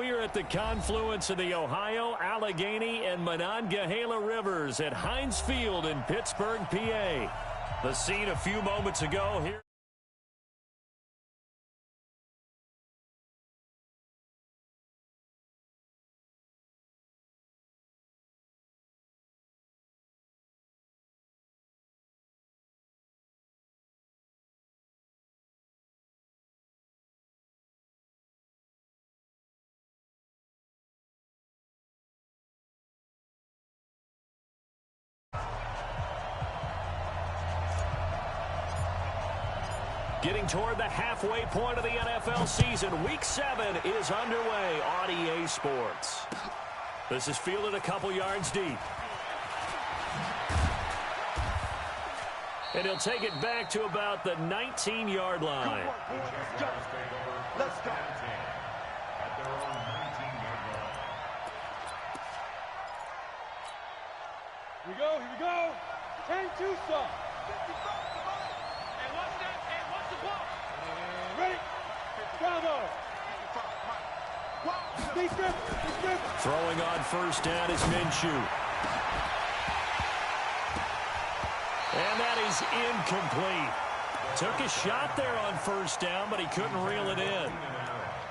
here at the confluence of the Ohio, Allegheny, and Monongahela Rivers at Heinz Field in Pittsburgh, PA. The scene a few moments ago here. Getting toward the halfway point of the NFL season. Week 7 is underway on EA Sports. This is fielded a couple yards deep. And he'll take it back to about the 19-yard line. Let's go. Here we go. 10-2 stop. Ready? Bravo. Throwing on first down is Minshew. And that is incomplete. Took a shot there on first down, but he couldn't reel it in.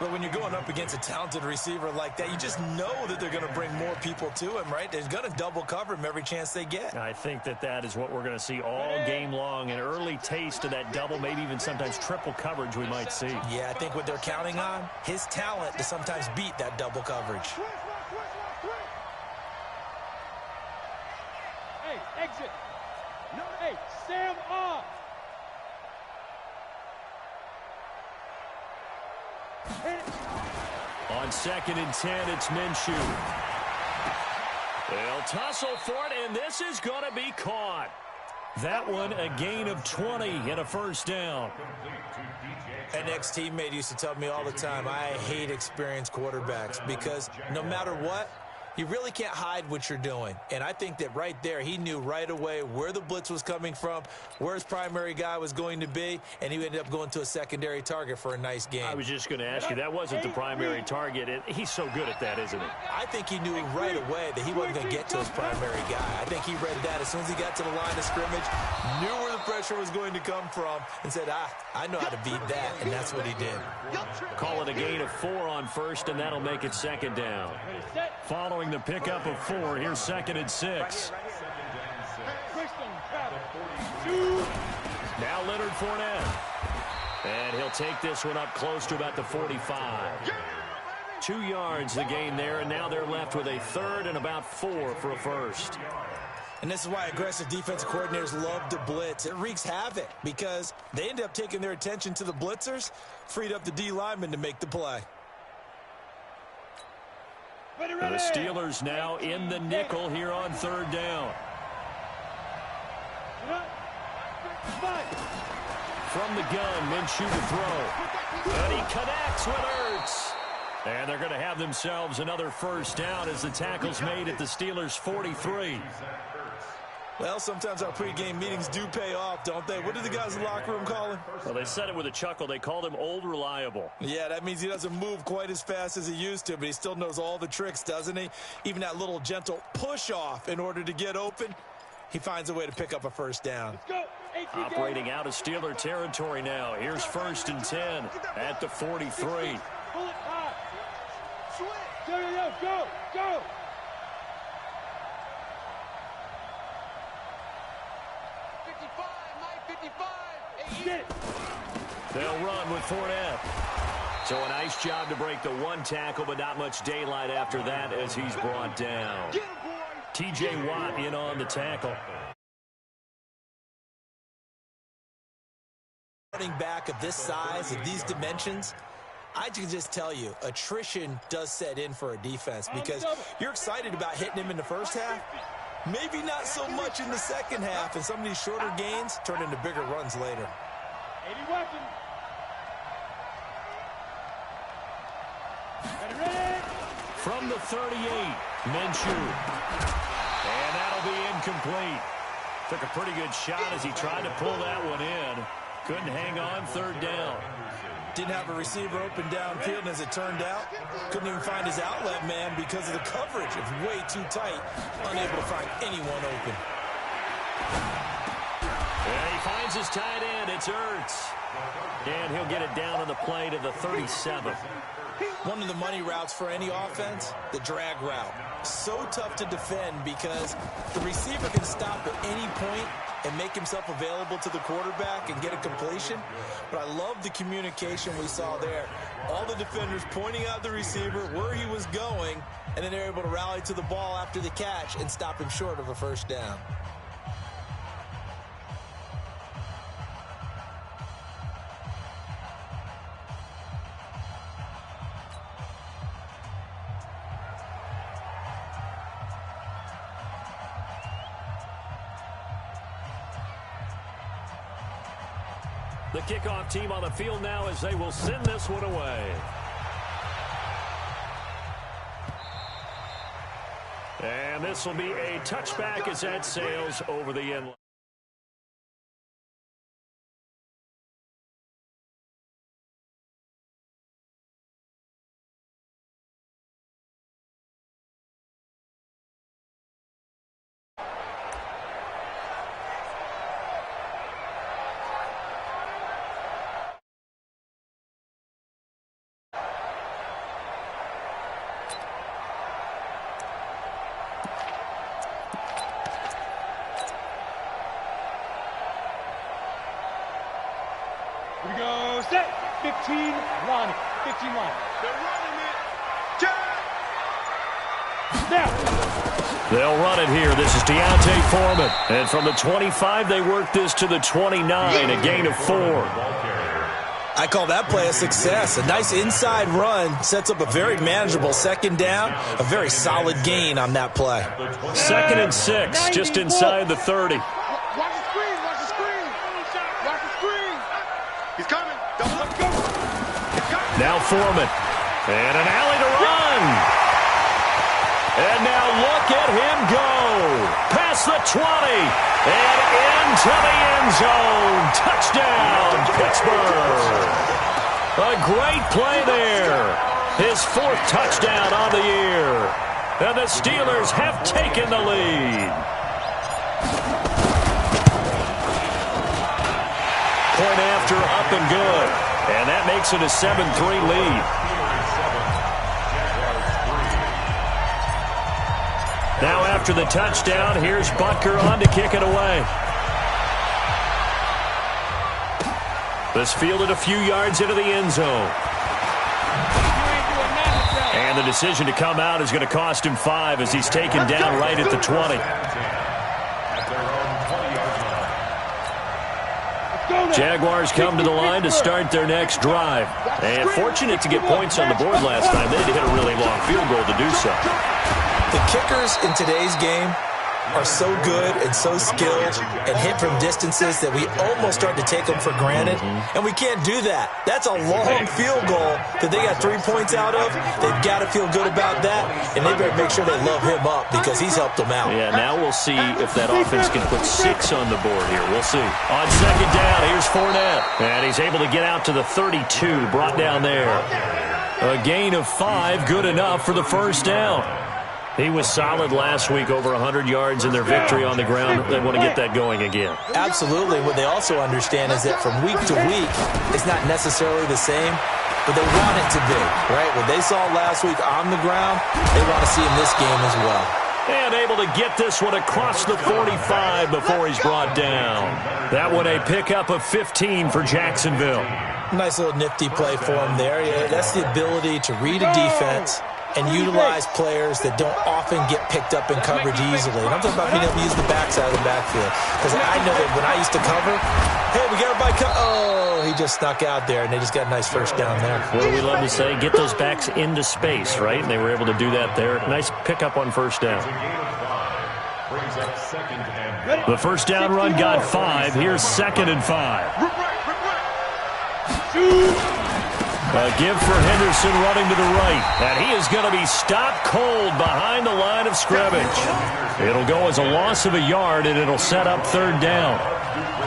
But when you're going up against a talented receiver like that, you just know that they're going to bring more people to him, right? They're going to double cover him every chance they get. I think that is what we're going to see all game long. An early taste of that double, maybe even sometimes triple coverage we might see. Yeah, I think what they're counting on, his talent to sometimes beat that double coverage. Hey, exit. No, hey, Sam off. On 2nd and 10, it's Minshew. They'll tussle for it, and this is going to be caught. That one, a gain of 20 and a first down. An ex-teammate used to tell me all the time, I hate experienced quarterbacks because no matter what, you really can't hide what you're doing. And I think that right there, he knew right away where the blitz was coming from, where his primary guy was going to be, and he ended up going to a secondary target for a nice game. I was just going to ask you, that wasn't the primary target. He's so good at that, isn't he? I think he knew right away that he wasn't going to get to his primary guy. I think he read that as soon as he got to the line of scrimmage, knew where the pressure was going to come from, and said, I know how to beat that, and that's what he did. Call it a gain of 4 on first, and that'll make it 2nd down. Following the pickup of 4, here's 2nd and 6. Now Leonard Fournette. And he'll take this one up close to about the 45. 2 yards the gain there, and now they're left with a 3rd and about 4 for a first. And this is why aggressive defensive coordinators love to blitz. It wreaks havoc because they end up taking their attention to the blitzers, freed up the D lineman to make the play. The Steelers now in the nickel here on 3rd down. From the gun, Minshew to throw. And he connects with Ertz. And they're going to have themselves another first down as the tackle's made at the Steelers' 43. Well, sometimes our pregame meetings do pay off, don't they? What do the guys in the locker room call him? Well, they said it with a chuckle. They called him Old Reliable. Yeah, that means he doesn't move quite as fast as he used to, but he still knows all the tricks, doesn't he? Even that little gentle push-off in order to get open, he finds a way to pick up a first down. Operating out of Steeler territory now. Here's 1st and 10 at the 43. Go! They'll run with Fournette. So a nice job to break the 1 tackle, but not much daylight after that as he's brought down. T.J. Watt in on the tackle. Running back of this size, of these dimensions, I can just tell you, attrition does set in for a defense because you're excited about hitting him in the first half. Maybe not so much in the second half, and some of these shorter gains turn into bigger runs later. 80 weapons. From the 38, Minshew. And that'll be incomplete. Took a pretty good shot as he tried to pull that one in. Couldn't hang on, third down. Didn't have a receiver open downfield, and as it turned out, couldn't even find his outlet man because of the coverage. It was way too tight, unable to find anyone open. And he finds his tight end. It's Ertz. And he'll get it down on the play to the 37. One of the money routes for any offense, the drag route. So tough to defend because the receiver can stop at any point and make himself available to the quarterback and get a completion. But I love the communication we saw there. All the defenders pointing out the receiver, where he was going, and then they're able to rally to the ball after the catch and stop him short of a first down. The kickoff team on the field now as they will send this one away. And this will be a touchback as that sails over the end line. Here we go, set, 15 line, 15 line. They're running it, now. They'll run it here. This is Deontay Foreman. And from the 25, they work this to the 29, a gain of 4. I call that play a success. A nice inside run sets up a very manageable second down, a very solid gain on that play. 2nd and 6, just inside the 30. Watch the screen, watch the screen. Watch the screen. He's coming. Let's go. Now Foreman. And an alley to run. And now look at him go. Past the 20. And into the end zone. Touchdown, Pittsburgh. A great play there. His 4th touchdown on the year. And the Steelers have taken the lead. Point after, up and good. And that makes it a 7-3 lead. Now after the touchdown, here's Butker on to kick it away. This fielded a few yards into the end zone. And the decision to come out is going to cost him 5 as he's taken down right at the 20. Jaguars come to the line to start their next drive. And fortunate to get points on the board last time. They had to hit a really long field goal to do so. The kickers in today's game are so good and so skilled and hit from distances that we almost start to take them for granted. And we can't do that. That's a long field goal that they got 3 points out of. They've got to feel good about that, and they better make sure they love him up because he's helped them out. Yeah, now we'll see if that offense can put 6 on the board here. We'll see. On second down, here's Fournette. And he's able to get out to the 32, brought down there. A gain of 5, good enough for the first down. He was solid last week, over 100 yards in their victory on the ground. They want to get that going again. Absolutely. What they also understand is that from week to week, it's not necessarily the same, but they want it to be, right? What they saw last week on the ground, they want to see in this game as well. And able to get this one across the 45 before he's brought down. That one a pickup of 15 for Jacksonville. Nice little nifty play for him there. Yeah, that's the ability to read a defense and utilize players that don't often get picked up in coverage easily. And I'm talking about being able to use the backside of the backfield. Because I know that when I used to cover, hey, we got everybody oh, he just snuck out there, and they just got a nice first down there. What do we love to say? Get those backs into space, right? And they were able to do that there. Nice pickup on first down. The first down run got 5. Here's 2nd and 5. A give for Henderson running to the right. And he is going to be stopped cold behind the line of scrimmage. It'll go as a loss of a yard, and it'll set up 3rd down.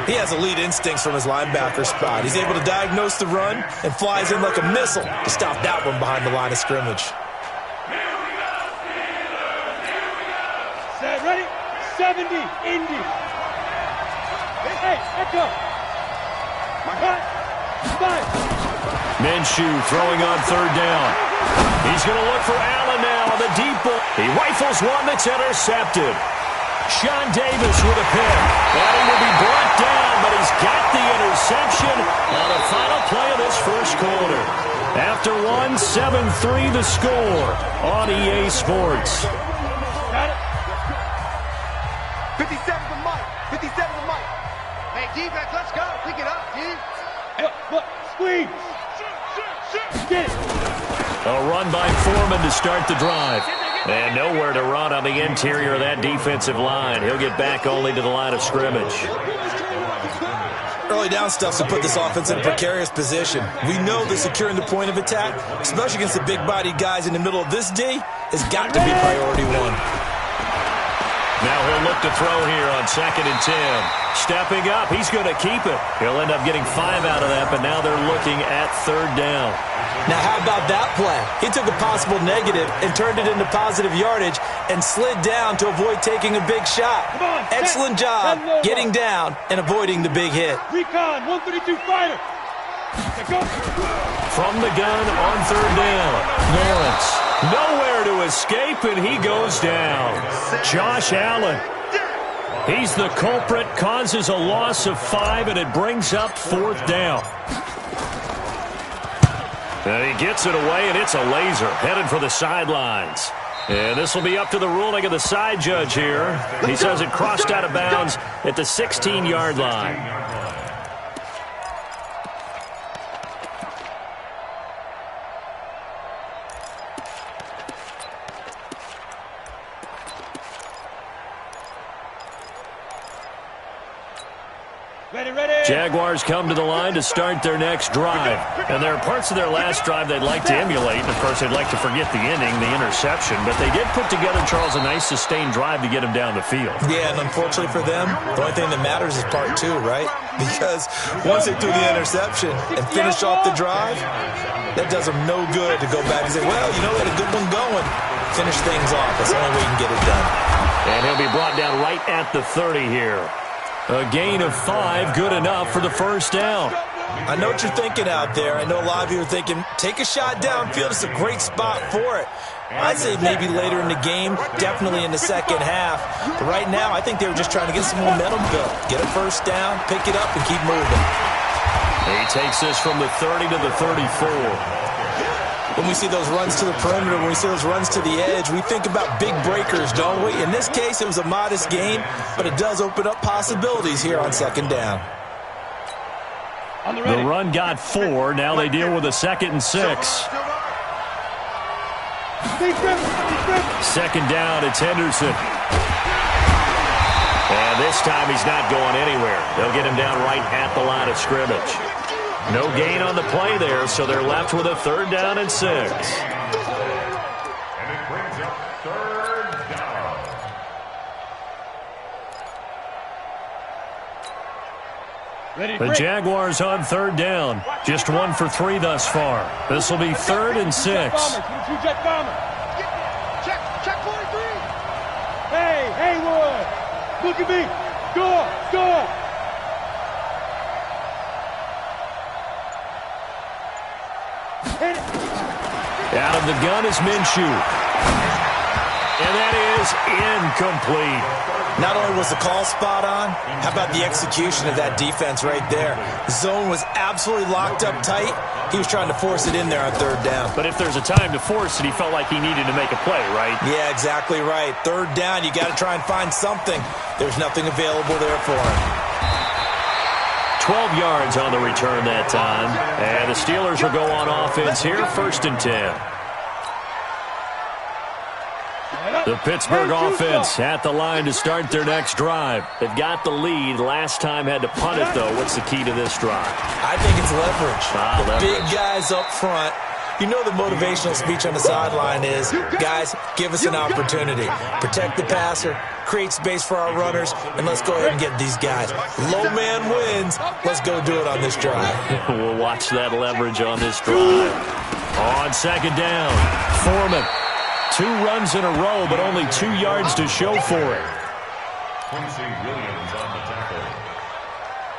He has elite instincts from his linebacker spot. He's able to diagnose the run and flies in like a missile to stop that one behind the line of scrimmage. Set, ready? 70, Indy. Hey, echo. Cut. 5. Minshew throwing on third down. He's going to look for Allen now on the deep ball. He rifles one that's intercepted. Sean Davis with a pick. And he will be brought down, but he's got the interception on the final play of this first quarter. After 1, 7-3 the score on EA Sports. Got it. 57 to Mike. 57 to Mike. Hey, defense, let's go. Pick it up, dude. Look, squeeze. Get it. A run by Foreman to start the drive. And nowhere to run on the interior of that defensive line. He'll get back only to the line of scrimmage. Early down stuff to put this offense in a precarious position. We know that securing the point of attack, especially against the big-bodied guys in the middle of this D, has got to be priority one. Now he'll look to throw here on 2nd and 10. Stepping up, he's going to keep it. He'll end up getting 5 out of that, but now they're looking at third down. Now how about that play? He took a possible negative and turned it into positive yardage and slid down to avoid taking a big shot. Excellent job getting down and avoiding the big hit. Recon, 132 fighter. Go. From the gun on third down. Lawrence, nowhere to escape, and he goes down. Josh Allen. He's the culprit, causes a loss of 5, and it brings up 4th down. And he gets it away, and it's a laser headed for the sidelines. And this will be up to the ruling of the side judge here. He says it crossed out of bounds at the 16-yard line. Jaguars come to the line to start their next drive. And there are parts of their last drive they'd like to emulate. And, of course, they'd like to forget the inning, the interception. But they did put together, Charles, a nice sustained drive to get him down the field. Yeah, and unfortunately for them, the only thing that matters is part 2, right? Because once they threw the interception and finished off the drive, that does them no good to go back and say, well, you know, we had a good one going. Finish things off. That's the only way you can get it done. And he'll be brought down right at the 30 here. A gain of 5, good enough for the first down. I know what you're thinking out there. I know a lot of you are thinking, take a shot downfield. It's a great spot for it. I'd say maybe later in the game, definitely in the second half. But right now, I think they were just trying to get some momentum built. Get a first down, pick it up, and keep moving. He takes this from the 30 to the 34. When we see those runs to the perimeter, when we see those runs to the edge, we think about big breakers, don't we? In this case, it was a modest gain, but it does open up possibilities here on second down. The run got 4. Now they deal with a 2nd and 6. Second down, it's Henderson. And this time he's not going anywhere. They'll get him down right at the line of scrimmage. No gain on the play there, so they're left with a 3rd down and 6. And it brings up 3rd down. The Jaguars on 3rd down. Just 1 for 3 thus far. This will be 3rd and 6. Check 43. Hey, Haywood. Look at me. Score. Out of the gun is Minshew. And that is incomplete. Not only was the call spot on, how about the execution of that defense right there? The zone was absolutely locked up tight. He was trying to force it in there on 3rd down. But if there's a time to force it, he felt like he needed to make a play, right? Yeah, exactly right. 3rd down, you got to try and find something. There's nothing available there for him. 12 yards on the return that time. And the Steelers will go on offense here, 1st and 10. The Pittsburgh offense at the line to start their next drive. They've got the lead. Last time had to punt it, though. What's the key to this drive? I think it's leverage. Leverage. Big guys up front. You know the motivational speech on the sideline is, guys, give us an opportunity. Protect the passer, create space for our runners, and let's go ahead and get these guys. Low man wins. Let's go do it on this drive. We'll watch that leverage on this drive. On second down, Foreman. 2 runs in a row, but only 2 yards to show for it. Quincy Williams on the tackle.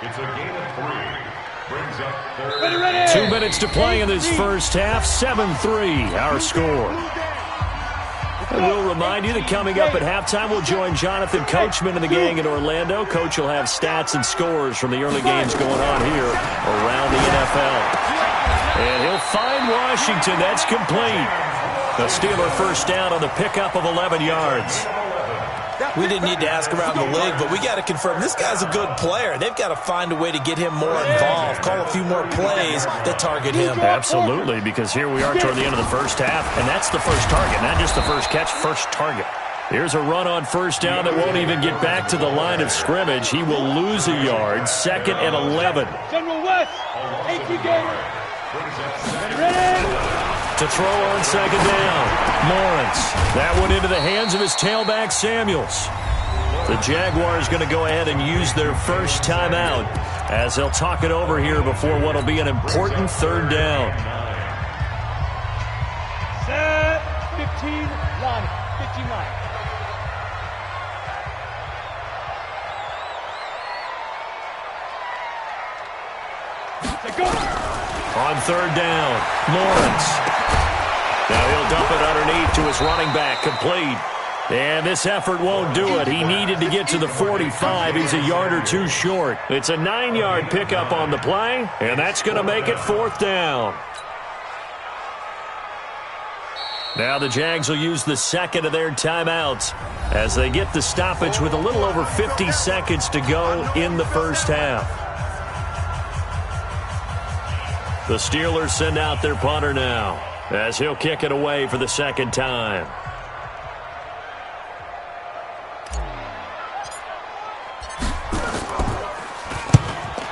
It's a gain of 3. Brings up third. 2 minutes to play in this first half. 7-3, our score. And we'll remind you that coming up at halftime, we'll join Jonathan Coachman and the gang in Orlando. Coach will have stats and scores from the early games going on here around the NFL. And he'll find Washington. That's complete. The Steeler first down on the pickup of 11 yards. We didn't need to ask around the league, but we got to confirm this guy's a good player. They've got to find a way to get him more involved, call a few more plays that target him. Absolutely, because here we are toward the end of the first half, and that's the first target, not just the first catch, first target. Here's a run on first down that won't even get back to the line of scrimmage. He will lose a yard, 2nd and 11. General West, 18 Gator. Ready? To throw on second down, Lawrence. That one into the hands of his tailback, Samuels. The Jaguars going to go ahead and use their first timeout as they'll talk it over here before what will be an important third down. Set, 15 line, 15 line. Go. On third down, Lawrence. Now he'll dump it underneath to his running back, complete. And this effort won't do it. He needed to get to the 45. He's a yard or 2 short. It's a 9-yard pickup on the play, and that's going to make it 4th down. Now the Jags will use the second of their timeouts as they get the stoppage with a little over 50 seconds to go in the first half. The Steelers send out their punter now as he'll kick it away for the second time.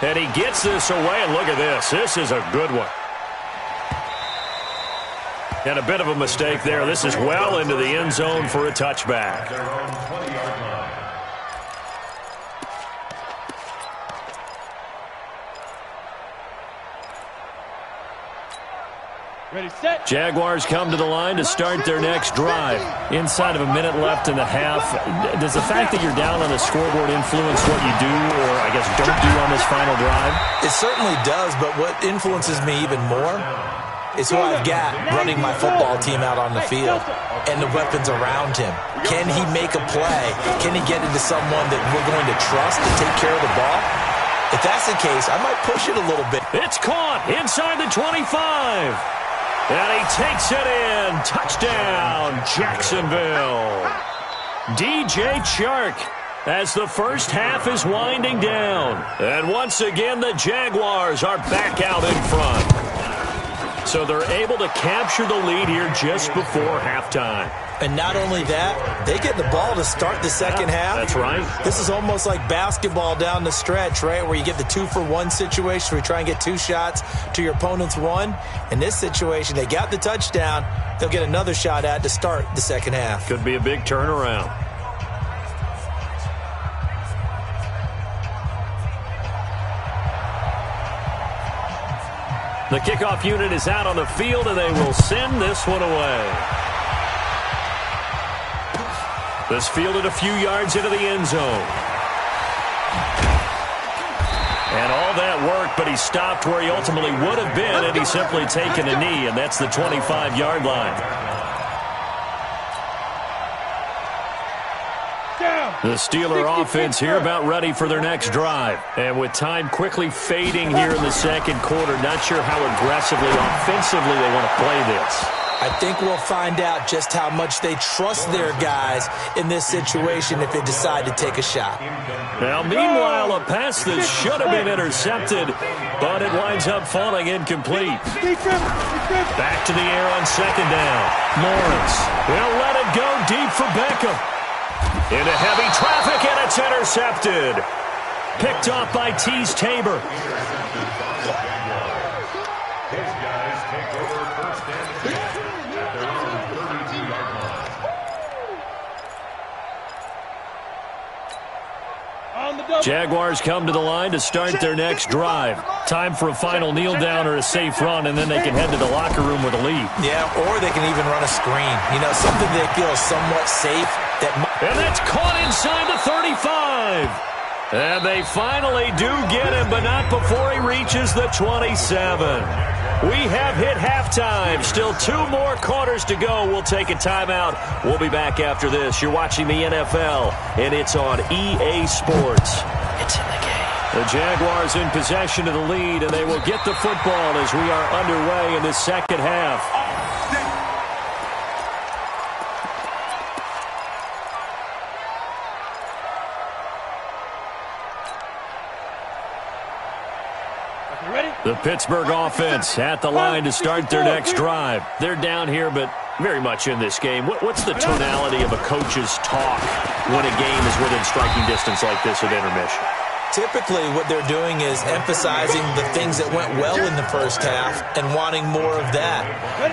And he gets this away, and look at this. This is a good one. And a bit of a mistake there. This is well into the end zone for a touchback. Ready, set. Jaguars come to the line to start their next drive. Inside of a minute left in the half, does the fact that you're down on the scoreboard influence what you do, or I guess don't do on this final drive? It certainly does, but what influences me even more is who I've got running my football team out on the field and the weapons around him. Can he make a play? Can he get into someone that we're going to trust to take care of the ball? If that's the case, I might push it a little bit. It's caught inside the 25. And he takes it in. Touchdown, Jacksonville. DJ Chark as the first half is winding down. And once again, the Jaguars are back out in front. So they're able to capture the lead here just before halftime. And not only that, they get the ball to start the second half. That's right. This is almost like basketball down the stretch, right, where you get the 2-for-1 situation where you try and get 2 shots to your opponent's 1. In this situation, they got the touchdown. They'll get another shot at to start the second half. Could be a big turnaround. The kickoff unit is out on the field, and they will send this one away. This fielded a few yards into the end zone. And all that work, but he stopped where he ultimately would have been had he simply taken a knee, and that's the 25-yard line. The Steeler offense here about ready for their next drive. And with time quickly fading here in the second quarter, not sure how aggressively, offensively they want to play this. I think we'll find out just how much they trust their guys in this situation if they decide to take a shot. Now, meanwhile, a pass that should have been intercepted, but it winds up falling incomplete. Back to the air on second down. Lawrence will let it go deep for Beckham. Into heavy traffic, and it's intercepted. Picked off by Tease Tabor. His guys take over first and Jaguars come to the line to start their next drive. Time for a final kneel down or a safe run, and then they can head to the locker room with a lead. Yeah, or they can even run a screen. You know, something they feel somewhat safe. And that's caught inside the 35. And they finally do get him, but not before he reaches the 27. We have hit halftime. Still 2 more quarters to go. We'll take a timeout. We'll be back after this. You're watching the NFL, and it's on EA Sports. It's in the game. The Jaguars in possession of the lead, and they will get the football as we are underway in the second half. The Pittsburgh offense at the line to start their next drive. They're down here, but very much in this game. What's the tonality of a coach's talk when a game is within striking distance like this at intermission? Typically, what they're doing is emphasizing the things that went well in the first half and wanting more of that.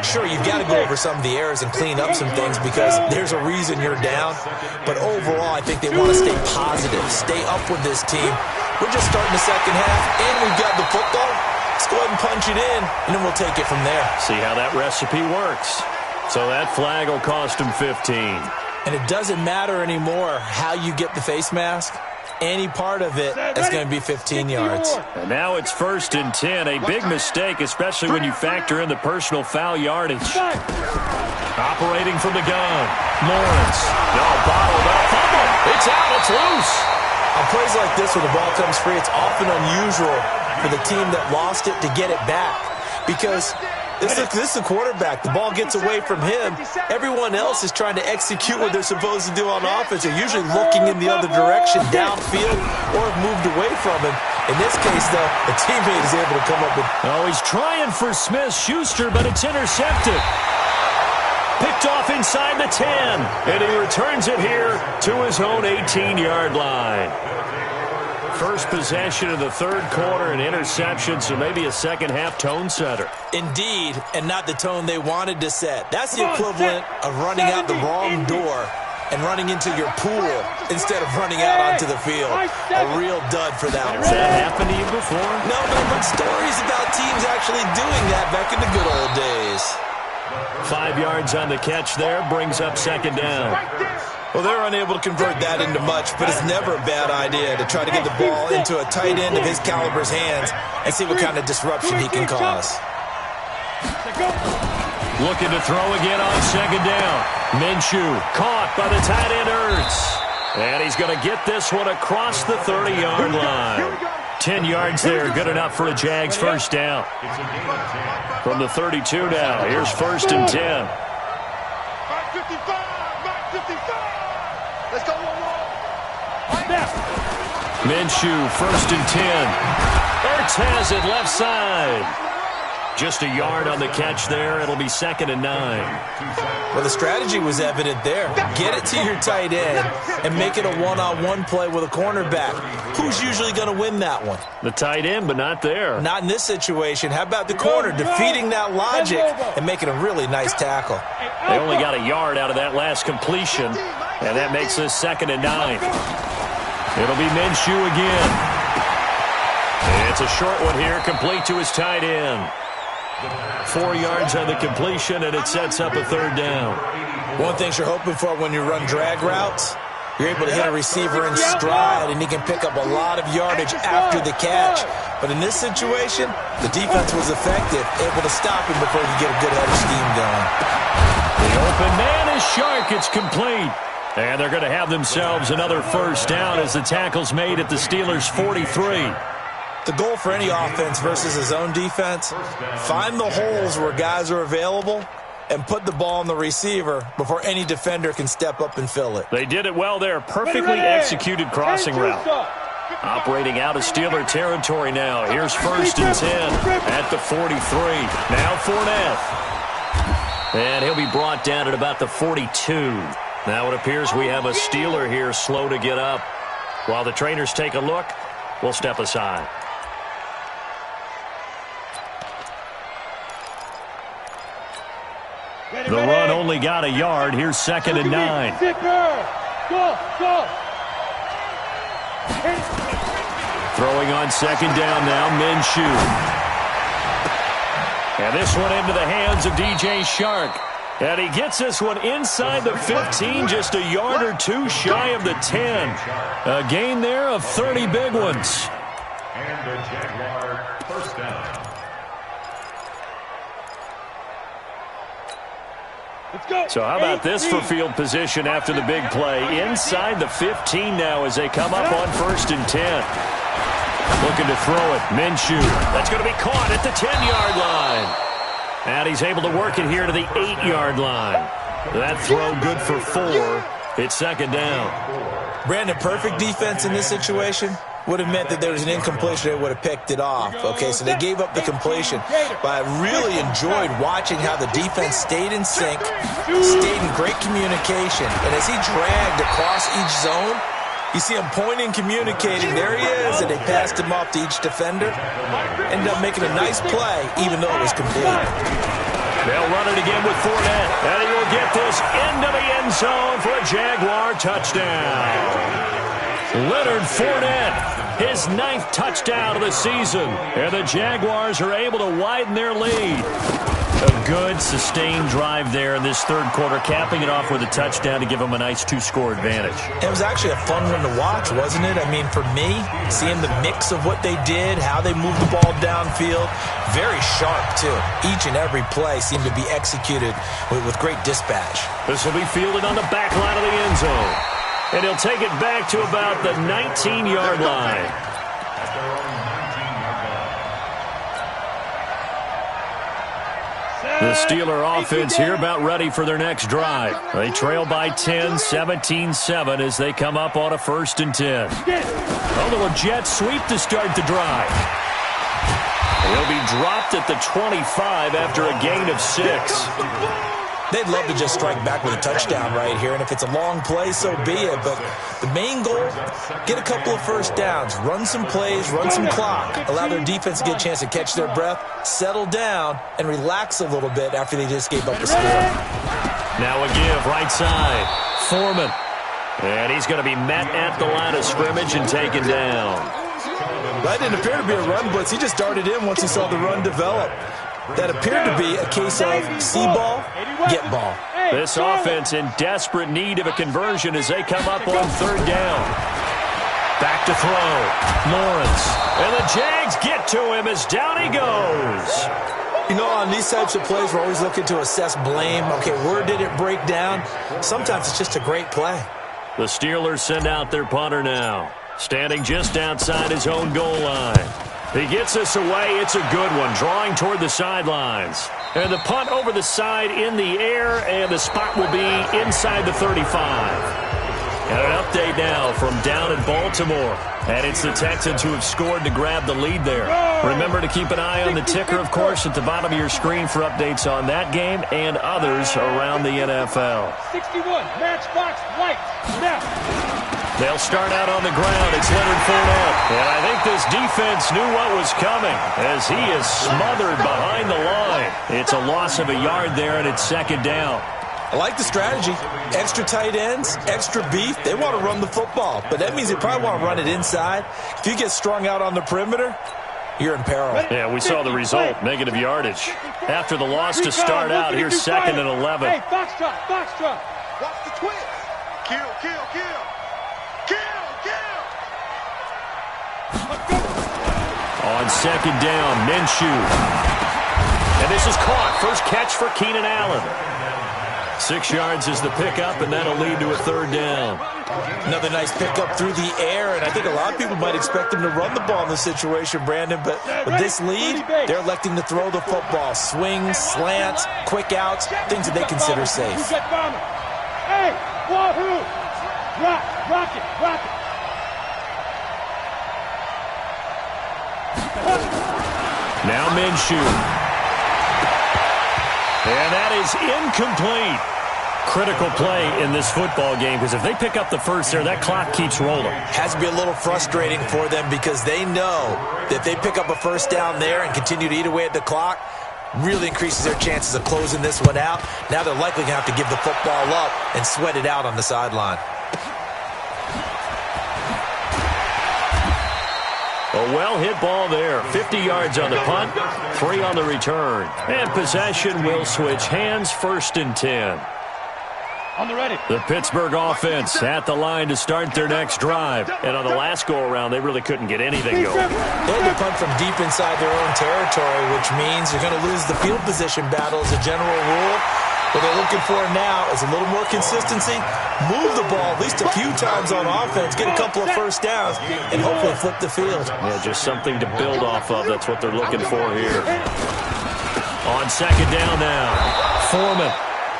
Sure, you've got to go over some of the errors and clean up some things because there's a reason you're down. But overall, I think they want to stay positive, stay up with this team. We're just starting the second half, and we've got the football. Let's go ahead and punch it in, and then we'll take it from there. See how that recipe works. So that flag will cost him 15. And it doesn't matter anymore how you get the face mask. Any part of it is going to be 15 yards. And now it's 1st and 10. A big mistake, especially when you factor in the personal foul yardage. Operating from the gun. Lawrence. No, bottled up. Fumble. It's out. It's loose. On plays like this where the ball comes free, it's often unusual for the team that lost it to get it back. Because this is a quarterback. The ball gets away from him. Everyone else is trying to execute what they're supposed to do on offense. They're usually looking in the other direction, downfield, or have moved away from him. In this case, though, a teammate is able to come up with... Oh, he's trying for Smith-Schuster, but it's intercepted. Picked off inside the 10, and he returns it here to his own 18-yard line. First possession of the third quarter, an interception, so maybe a second-half tone setter. Indeed, and not the tone they wanted to set. That's the equivalent of running out the wrong door and running into your pool instead of running out onto the field. A real dud for that one. Has that happened to you before? No, but stories about teams actually doing that back in the good old days. 5 yards on the catch there, brings up second down. Well, they're unable to convert that into much, but it's never a bad idea to try to get the ball into a tight end of his caliber's hands and see what kind of disruption he can cause. Looking to throw again on second down. Minshew caught by the tight end Ertz. And he's going to get this one across the 30-yard line. 10 yards there, good enough for a Jags first down. From the 32 now, here's 1st and 10. Let's go, Minshew, 1st and 10. Ertz has it left side. Just a yard on the catch there. It'll be 2nd and 9. Well, the strategy was evident there. Get it to your tight end and make it a one-on-one play with a cornerback. Who's usually going to win that one? The tight end, but not there. Not in this situation. How about the corner defeating that logic and making a really nice tackle? They only got a yard out of that last completion, and that makes this 2nd and 9. It'll be Minshew again. It's a short one here, complete to his tight end. 4 yards on the completion, and it sets up a 3rd down. One thing you're hoping for when you run drag routes, you're able to hit a receiver in stride, and he can pick up a lot of yardage after the catch. But in this situation, the defense was effective, able to stop him before he could get a good head of steam going. The open man is Shark. It's complete. And they're going to have themselves another first down as the tackle's made at the Steelers' 43. The goal for any offense versus his own defense, find the holes where guys are available and put the ball on the receiver before any defender can step up and fill it. They did it well there. Perfectly executed crossing route. Operating out of Steeler territory now. Here's 1st and 10 at the 43. Now Fournette. And he'll be brought down at about the 42. Now it appears we have a Steeler here slow to get up. While the trainers take a look, we'll step aside. The run only got a yard. Here's 2nd and 9. Throwing on second down now, Minshew. And this one into the hands of DJ Shark. And he gets this one inside the 15, just a yard or two shy of the 10. A gain there of 30 big ones. And the Jaguar first down. So how about this for field position after the big play? Inside the 15 now as they come up on 1st and 10. Looking to throw it. Minshew. That's going to be caught at the 10-yard line. And he's able to work it here to the 8-yard line. That throw good for 4. It's second down. Brandon, perfect defense in this situation would have meant that there was an incompletion. They would have picked it off. Okay, so they gave up the completion. But I really enjoyed watching how the defense stayed in sync, stayed in great communication. And as he dragged across each zone, you see him pointing, communicating. There he is, and they passed him off to each defender. Ended up making a nice play, even though it was complete. They'll run it again with Fournette. And he will get this into the end zone for a Jaguar touchdown. Leonard Fournette, his 9th touchdown of the season. And the Jaguars are able to widen their lead. A good, sustained drive there in this third quarter, capping it off with a touchdown to give them a nice 2-score advantage. It was actually a fun one to watch, wasn't it? I mean, for me, seeing the mix of what they did, how they moved the ball downfield, very sharp, too. Each and every play seemed to be executed with great dispatch. This will be fielded on the back line of the end zone. And he'll take it back to about the 19-yard line. The Steeler offense here about ready for their next drive. They trail by 10, 17-7 as they come up on a 1st and 10. A little jet sweep to start the drive. He'll be dropped at the 25 after a gain of 6. They'd love to just strike back with a touchdown right here, and if it's a long play, so be it. But the main goal, get a couple of first downs, run some plays, run some clock, allow their defense to get a chance to catch their breath, settle down, and relax a little bit after they just gave up the score. Now a give, right side. Foreman. And he's going to be met at the line of scrimmage and taken down. That didn't appear to be a run blitz. He just darted in once he saw the run develop. That appeared to be a case of see ball, get ball. This offense in desperate need of a conversion as they come up on 3rd down. Back to throw. Lawrence. And the Jags get to him as down he goes. You know, on these types of plays, we're always looking to assess blame. Okay, where did it break down? Sometimes it's just a great play. The Steelers send out their punter now, standing just outside his own goal line. He gets this away. It's a good one, drawing toward the sidelines. And the punt over the side in the air, and the spot will be inside the 35. And an update now from down in Baltimore. And it's the Texans who have scored to grab the lead there. Remember to keep an eye on the ticker, of course, at the bottom of your screen for updates on that game and others around the NFL. 61, matchbox white, now. They'll start out on the ground. It's Leonard Fournette. And I think this defense knew what was coming as he is smothered behind the line. It's a loss of a yard there, and it's second down. I like the strategy. Extra tight ends, extra beef. They want to run the football, but that means they probably want to run it inside. If you get strung out on the perimeter, you're in peril. Yeah, we saw the result, negative yardage. After the loss to start out, here's 2nd and 11. Hey, box drop, box drop. Watch the twist. Kill, kill, kill. On 2nd down, Minshew. And this is caught. First catch for Keenan Allen. 6 yards is the pickup, and that'll lead to a 3rd down. Another nice pickup through the air, and I think a lot of people might expect him to run the ball in this situation, Brandon, but with this lead, they're electing to throw the football. Swings, slants, quick outs, things that they consider safe. Hey, wahoo! Rock it. Now Minshew. And that is incomplete. Critical play in this football game because if they pick up the first there, that clock keeps rolling. Has to be a little frustrating for them because they know that if they pick up a first down there and continue to eat away at the clock, really increases their chances of closing this one out. Now they're likely going to have to give the football up and sweat it out on the sideline. A well-hit ball there. 50 yards on the punt, 3 on the return. And possession will switch hands, 1st and 10. On the ready. The Pittsburgh offense at the line to start their next drive. And on the last go-around, they really couldn't get anything going. They had to punt from deep inside their own territory, which means you're going to lose the field position battle as a general rule. What they're looking for now is a little more consistency, move the ball at least a few times on offense, get a couple of first downs, and hopefully flip the field. Yeah, just something to build off of. That's what they're looking for here. On 2nd down now, Foreman.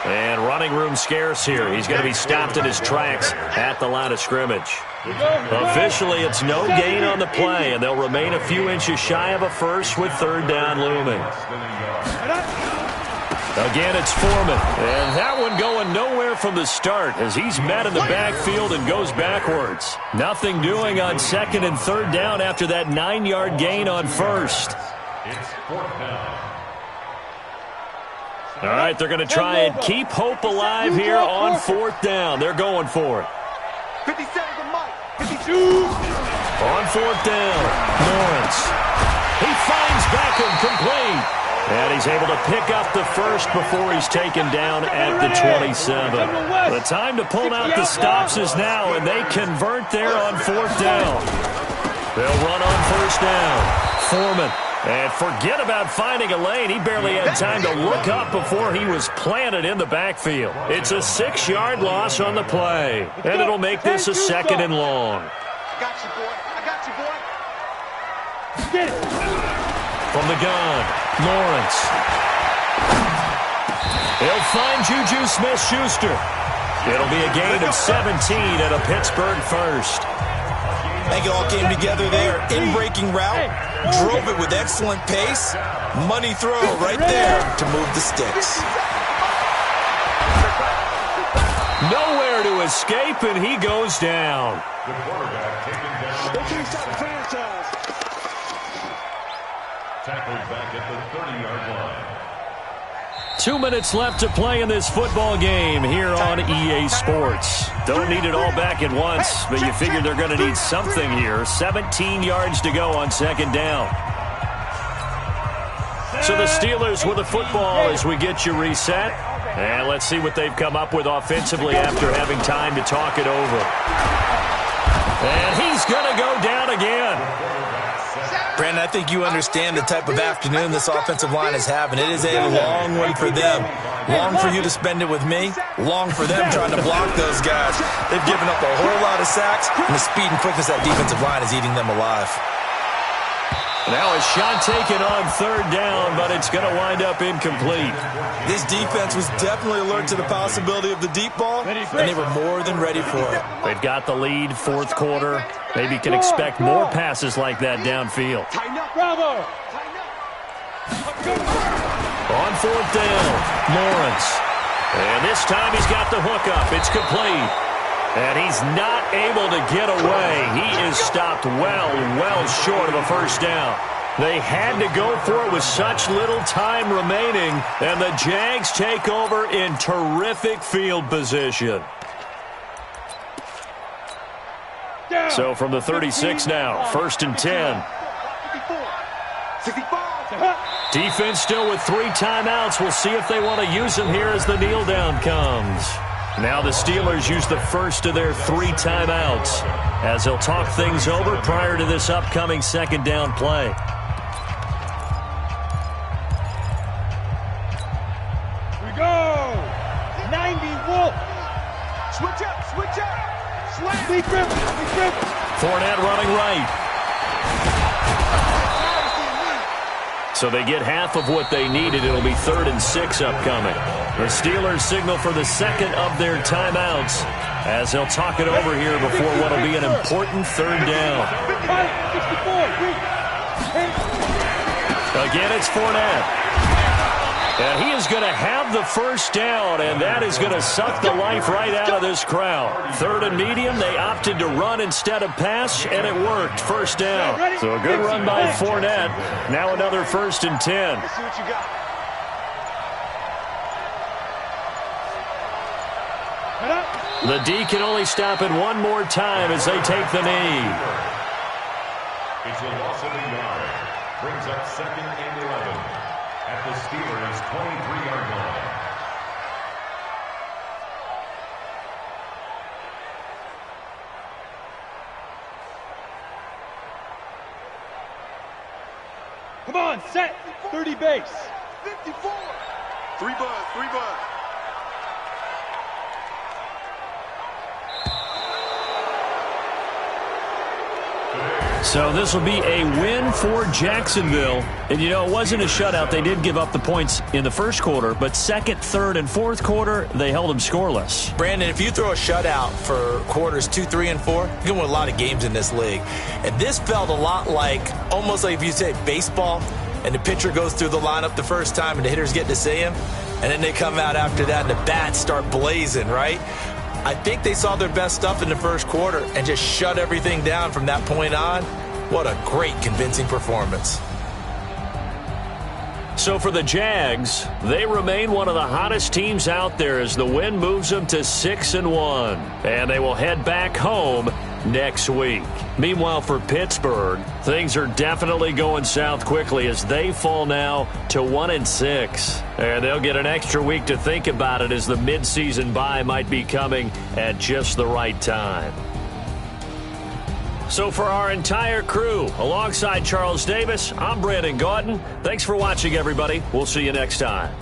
And running room scarce here. He's going to be stopped in his tracks at the line of scrimmage. Officially, it's no gain on the play, and they'll remain a few inches shy of a first with 3rd down looming. Again, it's Foreman. And that one going nowhere from the start as he's met in the backfield and goes backwards. Nothing doing on 2nd and 3rd down after that 9-yard gain on 1st. It's 4th down. All right, they're going to try and keep hope alive here on 4th down. They're going for it. 57 to Mike. 52. On 4th down, Lawrence. He finds Beckham complete. And he's able to pick up the first before he's taken down at the 27. The time to pull out the stops is now, and they convert there on 4th down. They'll run on 1st down. Foreman. And forget about finding a lane. He barely had time to look up before he was planted in the backfield. It's a 6-yard loss on the play. And it'll make this a 2nd and long. I got you, boy. I got you, boy. Get it. From the gun, Lawrence. He'll find Juju Smith-Schuster. It'll be a gain of 17 and a Pittsburgh first. I think it all came together there. In-breaking route, drove it with excellent pace. Money throw right there to move the sticks. Nowhere to escape, and he goes down. The quarterback taken down. They can't stop the franchise. Tackled back at the 30-yard line. 2 minutes left to play in this football game here on EA Sports. Don't need it all back at once, but you figure they're going to need something here. 17 yards to go on 2nd down. So the Steelers with the football as we get you reset. And let's see what they've come up with offensively after having time to talk it over. And he's going to go down again. Brandon, I think you understand the type of afternoon this offensive line is having. It is a long one for them. Long for you to spend it with me. Long for them trying to block those guys. They've given up a whole lot of sacks, and the speed and quickness of that defensive line is eating them alive. Now a shot taken on 3rd down, but it's going to wind up incomplete. This defense was definitely alert to the possibility of the deep ball, and they were more than ready for it. They've got the lead, 4th quarter. Maybe can expect more passes like that downfield. Bravo. On 4th down, Lawrence. And this time he's got the hookup. It's complete. And he's not able to get away. He is stopped well short of a first down. They had to go for it with such little time remaining, and the Jags take over in terrific field position. So from the 36 now, 1st and 10. 65. Defense still with 3 timeouts. We'll see if they want to use them here as the kneel down comes. Now the Steelers use the first of their 3 timeouts as they'll talk things over prior to this upcoming 2nd down play. Here we go. 90 Wolf. Switch up, switch up. Slam. Big grip. Fournette running right. So they get half of what they needed. It'll be 3rd and 6 upcoming. The Steelers signal for the 2nd of their timeouts as they'll talk it over here before what will be an important 3rd down. Again, it's Fournette. And he is going to have the first down, and that is going to suck the life right out of this crowd. 3rd and medium, they opted to run instead of pass, and it worked. First down. So a good run by Fournette. Now another 1st and 10. Let's see what you got. The D can only stop it one more time as they take the knee. It's a loss of a yard. Brings up 2nd and 11 at the Steelers' 23-yard line. Come on, set. 30 base. 54. 3 buzz, 3 buzz. So this will be a win for Jacksonville. And, you know, it wasn't a shutout. They did give up the points in the first quarter, but second, third, and fourth quarter, they held them scoreless. Brandon, if you throw a shutout for quarters 2, 3, and 4, you can win a lot of games in this league. And this felt a lot like, almost like if you say baseball, and the pitcher goes through the lineup the first time and the hitters get to see him, and then they come out after that and the bats start blazing, right? I think they saw their best stuff in the first quarter and just shut everything down from that point on. What a great, convincing performance. So for the Jags, they remain one of the hottest teams out there as the win moves them to 6-1. And they will head back home next week. Meanwhile, for Pittsburgh, things are definitely going south quickly as they fall now to 1-6. And they'll get an extra week to think about it as the midseason bye might be coming at just the right time. So for our entire crew, alongside Charles Davis, I'm Brandon Gaudin. Thanks for watching, everybody. We'll see you next time.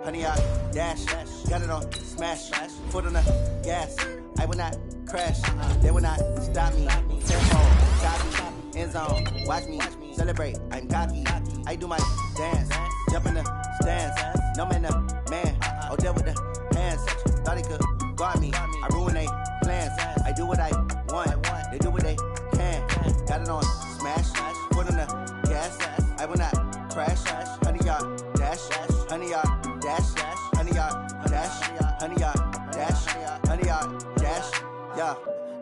Honey, I dash, got it on smash, foot on the gas. I will not crash, they will not stop me. Tempo, copy, end zone, watch me celebrate. I'm cocky, I do my dance, jump in the stands. No man, the man, oh there with the hands. Thought he could guard me, I ruin they plans. I do what I want, they do what they can. Got it on smash, foot on the gas. I will not crash, honey, y'all dash, honey, y'all dash, honey, y'all dash, honey, y'all dash, honey, y'all dash, yeah.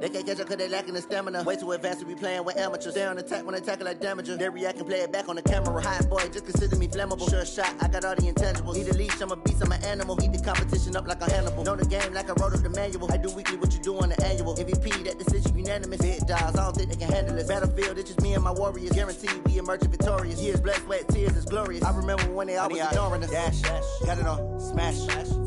They can't catch up cause they lacking the stamina. Way too advanced to be playing with amateurs. Stay on attack when I tackle like damager. They react and play it back on the camera. Hot boy, just consider me flammable. Sure shot, I got all the intangibles. Need a leash, I'm a beast, I'm an animal. Eat the competition up like a Hannibal. Know the game like I wrote up the manual. I do weekly what you do on the annual. MVP, that decision unanimous. Big dogs, I don't think they can handle it. Battlefield, it's just me and my warriors. Guaranteed we emerging victorious. Years, blood, sweat, tears, it's glorious. I remember when they always ignoring us. Dash, got it on, smash,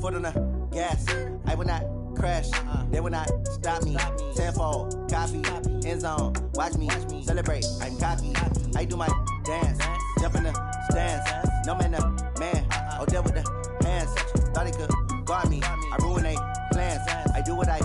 foot on the gas. I will not crash, they will not stop me. Tenfold, copy, end zone, watch me celebrate. I'm cocky, I do my dance, jump in the stands. No man, the man, oh, there with the hands. Thought he could guard me, I ruin they plans. I do what I